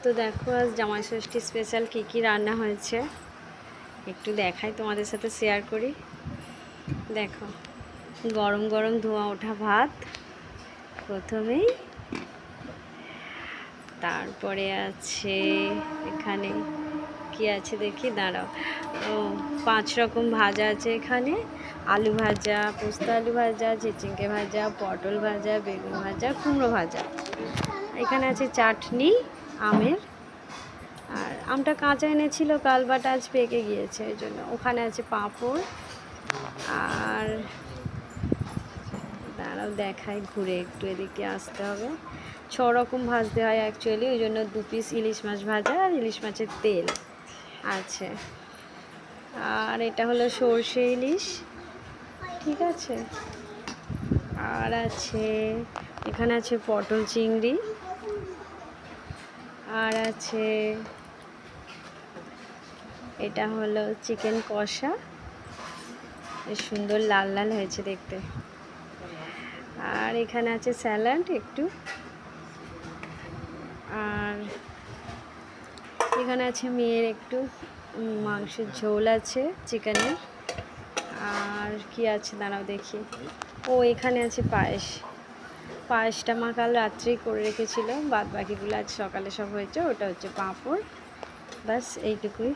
তো দেখো আজ জামাই ষষ্ঠী স্পেশাল কী কী রান্না হয়েছে একটু দেখাই, তোমাদের সাথে শেয়ার করি। দেখো, গরম গরম ধোঁয়া ওঠা ভাত প্রথমেই, তারপরে আছে এখানে কি আছে দেখি, দাঁড়াও। ও, 5 রকম ভাজা আছে এখানে। আলু ভাজা, পোস্তা আলু ভাজা, চিচিঙ্গে ভাজা, পটল ভাজা, বেগুন ভাজা, কুমড়ো ভাজা। এখানে আছে চাটনি আমের, আর আমটা কাঁচা এনেছিল কাল, বাট আজ পেকে গিয়েছে, ওই জন্য। ওখানে আছে পাঁপড়, আর দাঁড়াও দেখাই, ঘুরে একটু এদিকে আসতে হবে। 6 রকম ভাজতে হয় অ্যাকচুয়ালি, ওই জন্য 2 পিস ইলিশ মাছ ভাজা আর ইলিশ মাছের তেল আছে। আর এটা হলো সর্ষে ইলিশ, ঠিক আছে। আর আছে এখানে আছে পটল চিংড়ি, আর আছে এটা হলো চিকেন কষা, বেশ সুন্দর লাল লাল হয়েছে দেখতে। আর এখানে আছে স্যালাড একটু, আর এখানে আছে মেয়ের একটু মাংসের ঝোল আছে চিকেনের। আর কি আছে দাঁড়াও দেখি, ও এখানে আছে পায়েস। পায়েসটা মা কাল রাত্রেই করে রেখেছিল, বাদ বাকিগুলো আজ সকালে সব হয়েছে। ওটা হচ্ছে পাঁপড়, বাস এইটুকুই।